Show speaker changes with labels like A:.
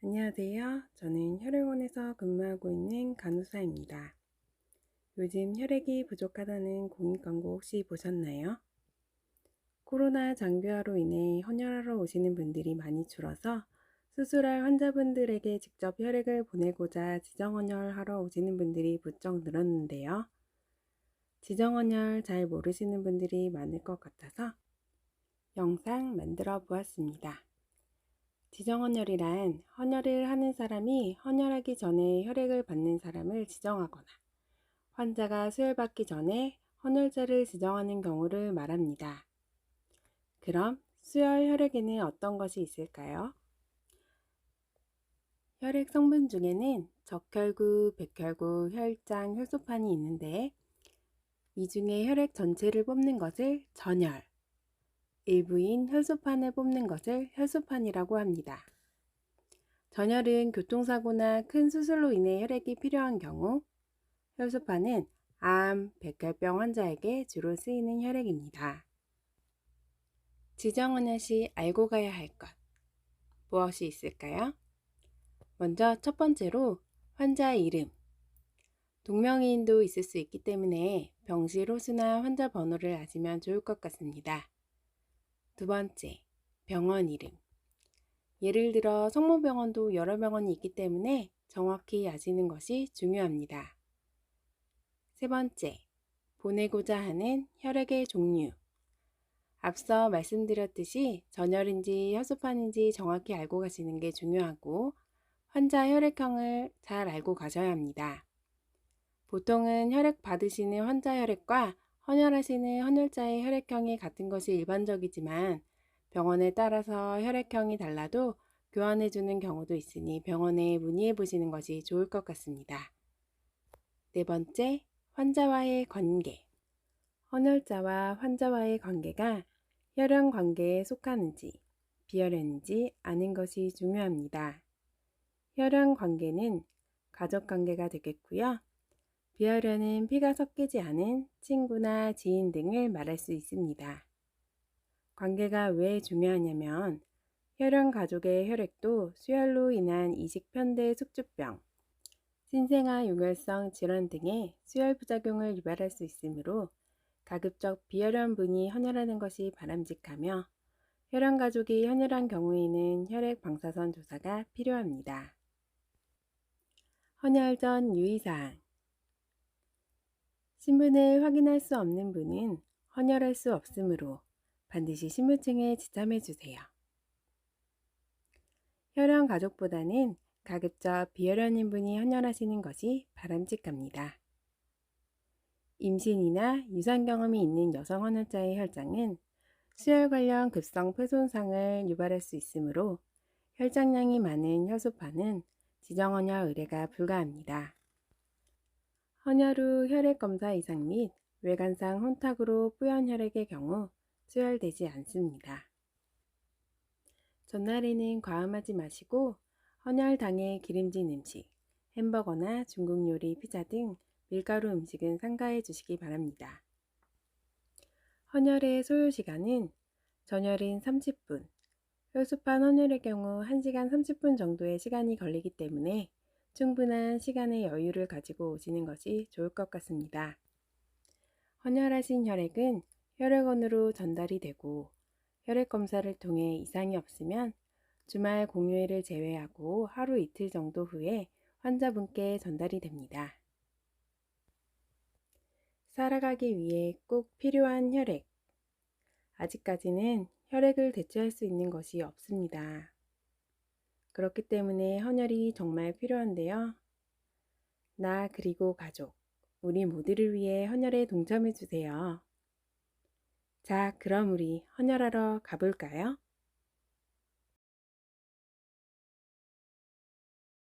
A: 안녕하세요. 저는 혈액원에서 근무하고 있는 간호사입니다. 요즘 혈액이 부족하다는 공익 광고 혹시 보셨나요? 코로나 장기화로 인해 헌혈하러 오시는 분들이 많이 줄어서 수술할 환자분들에게 직접 혈액을 보내고자 지정헌혈하러 오시는 분들이 부쩍 늘었는데요. 지정헌혈 잘 모르시는 분들이 많을 것 같아서 영상 만들어 보았습니다. 지정헌혈이란 헌혈을 하는 사람이 헌혈하기 전에 혈액을 받는 사람을 지정하거나 환자가 수혈받기 전에 헌혈자를 지정하는 경우를 말합니다. 그럼 수혈 혈액에는 어떤 것이 있을까요? 혈액 성분 중에는 적혈구, 백혈구, 혈장, 혈소판이 있는데 이 중에 혈액 전체를 뽑는 것을 전혈, 일부인 혈소판을 뽑는 것을 혈소판이라고 합니다. 전혈은 교통사고나 큰 수술로 인해 혈액이 필요한 경우, 혈소판은 암, 백혈병 환자에게 주로 쓰이는 혈액입니다. 지정헌혈 시 알고 가야 할 것, 무엇이 있을까요? 먼저 첫 번째로 환자 이름, 동명이인도 있을 수 있기 때문에 병실 호수나 환자 번호를 아시면 좋을 것 같습니다. 두 번째, 병원 이름. 예를 들어 성모병원도 여러 병원이 있기 때문에 정확히 아시는 것이 중요합니다. 세 번째, 보내고자 하는 혈액의 종류. 앞서 말씀드렸듯이 전혈인지 혈소판인지 정확히 알고 가시는 게 중요하고 환자 혈액형을 잘 알고 가셔야 합니다. 보통은 혈액 받으시는 환자 혈액과 헌혈하시는 헌혈자의 혈액형이 같은 것이 일반적이지만 병원에 따라서 혈액형이 달라도 교환해주는 경우도 있으니 병원에 문의해 보시는 것이 좋을 것 같습니다. 네 번째, 환자와의 관계. 헌혈자와 환자와의 관계가 혈연 관계에 속하는지 비혈연인지 아는 것이 중요합니다. 혈연 관계는 가족 관계가 되겠고요. 비혈연은 피가 섞이지 않은 친구나 지인 등을 말할 수 있습니다. 관계가 왜 중요하냐면 혈연 가족의 혈액도 수혈로 인한 이식편대 숙주병, 신생아 용혈성 질환 등의 수혈 부작용을 유발할 수 있으므로 가급적 비혈연분이 헌혈하는 것이 바람직하며 혈연 가족이 헌혈한 경우에는 혈액 방사선 조사가 필요합니다. 헌혈 전 유의사항. 신분을 확인할 수 없는 분은 헌혈할 수 없으므로 반드시 신분증을 지참해 주세요. 혈연 가족보다는 가급적 비혈연인 분이 헌혈하시는 것이 바람직합니다. 임신이나 유산 경험이 있는 여성 헌혈자의 혈장은 수혈 관련 급성 폐손상을 유발할 수 있으므로 혈장량이 많은 혈소판은 지정헌혈 의뢰가 불가합니다. 헌혈 후 혈액 검사 이상 및 외관상 혼탁으로 뿌연 혈액의 경우 수혈되지 않습니다. 전날에는 과음하지 마시고 헌혈 당일 기름진 음식, 햄버거나 중국 요리, 피자 등 밀가루 음식은 삼가해 주시기 바랍니다. 헌혈의 소요 시간은 전혈은 30분, 혈소판 헌혈의 경우 1시간 30분 정도의 시간이 걸리기 때문에 충분한 시간의 여유를 가지고 오시는 것이 좋을 것 같습니다. 헌혈하신 혈액은 혈액원으로 전달이 되고 혈액 검사를 통해 이상이 없으면 주말 공휴일을 제외하고 하루 이틀 정도 후에 환자분께 전달이 됩니다. 살아가기 위해 꼭 필요한 혈액. 아직까지는 혈액을 대체할 수 있는 것이 없습니다. 그렇기 때문에 헌혈이 정말 필요한데요. 나 그리고 가족, 우리 모두를 위해 헌혈에 동참해 주세요. 자, 그럼 우리 헌혈하러 가볼까요?